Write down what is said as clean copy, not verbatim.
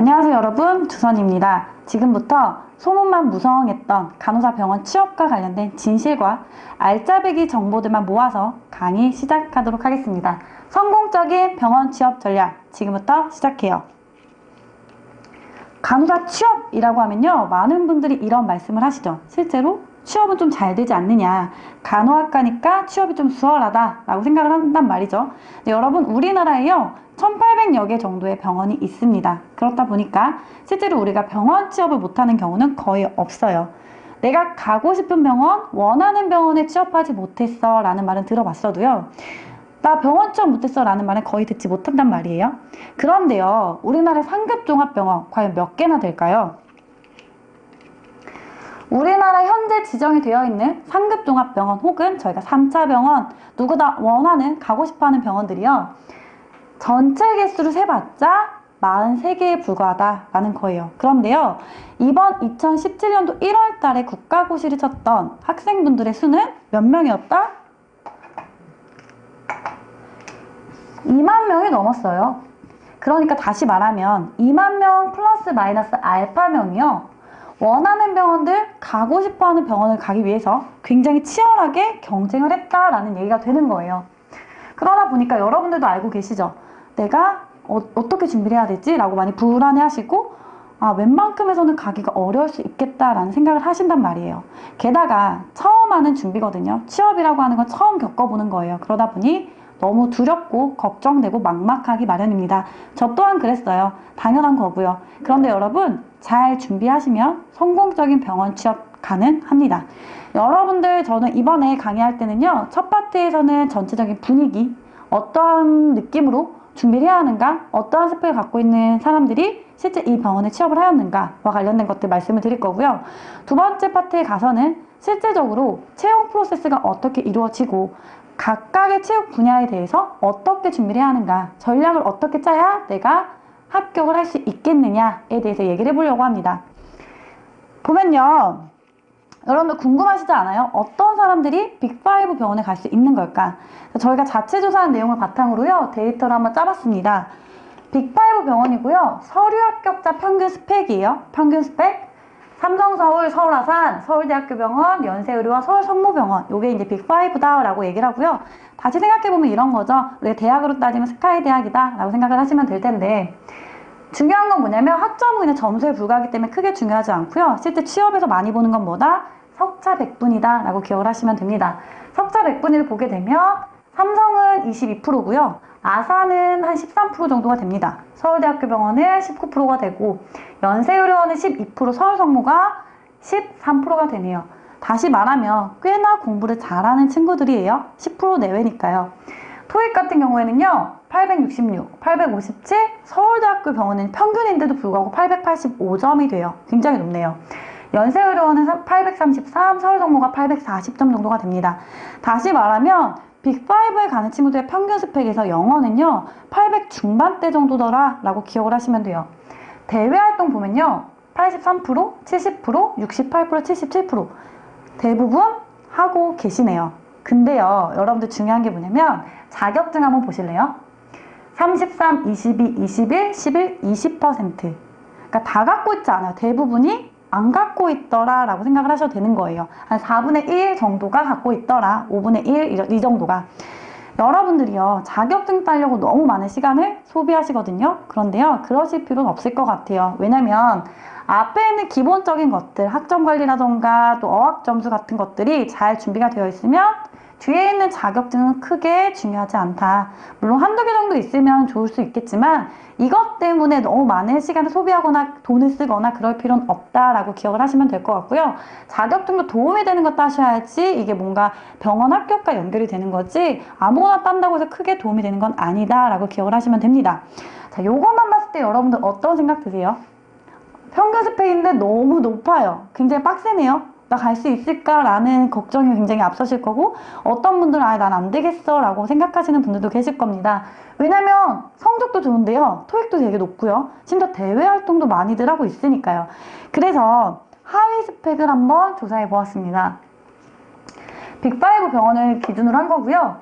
안녕하세요 여러분, 주선입니다. 지금부터 소문만 무성했던 간호사 병원 취업과 관련된 진실과 알짜배기 정보들만 모아서 강의 시작하도록 하겠습니다. 성공적인 병원 취업 전략, 지금부터 시작해요. 간호사 취업이라고 하면요, 많은 분들이 이런 말씀을 하시죠. 실제로 취업은 좀 잘 되지 않느냐, 간호학과니까 취업이 좀 수월하다 라고 생각을 한단 말이죠. 근데 여러분, 우리나라에요 1800여 개 정도의 병원이 있습니다. 그렇다 보니까 실제로 우리가 병원 취업을 못하는 경우는 거의 없어요. 내가 가고 싶은 병원, 원하는 병원에 취업하지 못했어 라는 말은 들어봤어도요, 나 병원 취업 못했어 라는 말은 거의 듣지 못한단 말이에요. 그런데요, 우리나라의 상급 종합병원 과연 몇 개나 될까요? 우리나라 현재 지정이 되어 있는 상급 종합병원 혹은 저희가 3차 병원, 누구나 원하는, 가고 싶어하는 병원들이요, 전체 개수를 세봤자 43개에 불과하다라는 거예요. 그런데요, 이번 2017년도 1월 달에 국가고시를 쳤던 학생분들의 수는 몇 명이었다? 2만 명이 넘었어요. 그러니까 다시 말하면 2만 명 플러스 마이너스 알파 명이요, 원하는 병원들, 가고 싶어하는 병원을 가기 위해서 굉장히 치열하게 경쟁을 했다라는 얘기가 되는 거예요. 그러다 보니까 여러분들도 알고 계시죠? 내가 어떻게 준비를 해야 되지? 라고 많이 불안해하시고, 웬만큼에서는 가기가 어려울 수 있겠다라는 생각을 하신단 말이에요. 게다가 처음 하는 준비거든요. 취업이라고 하는 건 처음 겪어보는 거예요. 그러다 보니 너무 두렵고 걱정되고 막막하기 마련입니다. 저 또한 그랬어요. 당연한 거고요. 그런데 여러분, 잘 준비하시면 성공적인 병원 취업 가능합니다. 여러분들, 저는 이번에 강의할 때는요, 첫 파트에서는 전체적인 분위기, 어떠한 느낌으로 준비를 해야 하는가, 어떠한 스펙을 갖고 있는 사람들이 실제 이 병원에 취업을 하였는가와 관련된 것들 말씀을 드릴 거고요. 두 번째 파트에 가서는 실제적으로 채용 프로세스가 어떻게 이루어지고 각각의 체육 분야에 대해서 어떻게 준비를 해야 하는가, 전략을 어떻게 짜야 내가 합격을 할 수 있겠느냐에 대해서 얘기를 해보려고 합니다. 보면요, 여러분들 궁금하시지 않아요? 어떤 사람들이 빅5 병원에 갈 수 있는 걸까? 저희가 자체 조사한 내용을 바탕으로요, 데이터를 한번 짜봤습니다. 빅5 병원이고요, 서류 합격자 평균 스펙이에요. 평균 스펙. 삼성서울, 서울아산, 서울대학교병원, 연세의료원, 서울성모병원, 요게 이제 빅5다 라고 얘기를 하고요. 다시 생각해보면 이런 거죠. 우리가 대학으로 따지면 스카이대학이다 라고 생각을 하시면 될 텐데, 중요한 건 뭐냐면 학점은 그냥 점수에 불과하기 때문에 크게 중요하지 않고요. 실제 취업에서 많이 보는 건 뭐다? 석차 백분이다 라고 기억을 하시면 됩니다. 석차 백분위를 보게 되면 삼성은 22%고요. 아산은 한 13% 정도가 됩니다. 서울대학교병원은 19%가 되고, 연세의료원은 12%, 서울성모가 13%가 되네요. 다시 말하면 꽤나 공부를 잘하는 친구들이에요. 10% 내외니까요. 토익 같은 경우에는요, 866, 857, 서울대학교 병원은 평균인데도 불구하고 885점이 돼요. 굉장히 높네요. 연세의료원은 833, 서울성모가 840점 정도가 됩니다. 다시 말하면 빅5에 가는 친구들의 평균 스펙에서 영어는요, 800 중반대 정도더라 라고 기억을 하시면 돼요. 대외활동 보면요, 83%, 70%, 68%, 77% 대부분 하고 계시네요. 근데요, 여러분들 중요한 게 뭐냐면 자격증 한번 보실래요? 33, 22, 21, 11, 20%. 그러니까 다 갖고 있지 않아요. 대부분이 안 갖고 있더라 라고 생각을 하셔도 되는 거예요. 한 4분의 1 정도가 갖고 있더라, 5분의 1 이 정도가. 여러분들이요, 자격증 따려고 너무 많은 시간을 소비하시거든요. 그런데요, 그러실 필요는 없을 것 같아요. 왜냐면 앞에 있는 기본적인 것들, 학점 관리라던가 또 어학 점수 같은 것들이 잘 준비가 되어 있으면 뒤에 있는 자격증은 크게 중요하지 않다. 물론 한두 개 정도 있으면 좋을 수 있겠지만 이것 때문에 너무 많은 시간을 소비하거나 돈을 쓰거나 그럴 필요는 없다라고 기억을 하시면 될 것 같고요. 자격증도 도움이 되는 거 따셔야지 이게 뭔가 병원 합격과 연결이 되는 거지, 아무거나 딴다고 해서 크게 도움이 되는 건 아니다라고 기억을 하시면 됩니다. 자, 요것만 봤을 때 여러분들 어떤 생각 드세요? 평균 스펙인데 너무 높아요. 굉장히 빡세네요. 나 갈 수 있을까라는 걱정이 굉장히 앞서실 거고, 어떤 분들은 난 안 되겠어 라고 생각하시는 분들도 계실 겁니다. 왜냐면 성적도 좋은데요, 토익도 되게 높고요, 심지어 대외 활동도 많이들 하고 있으니까요. 그래서 하위 스펙을 한번 조사해 보았습니다. 빅5 병원을 기준으로 한 거고요.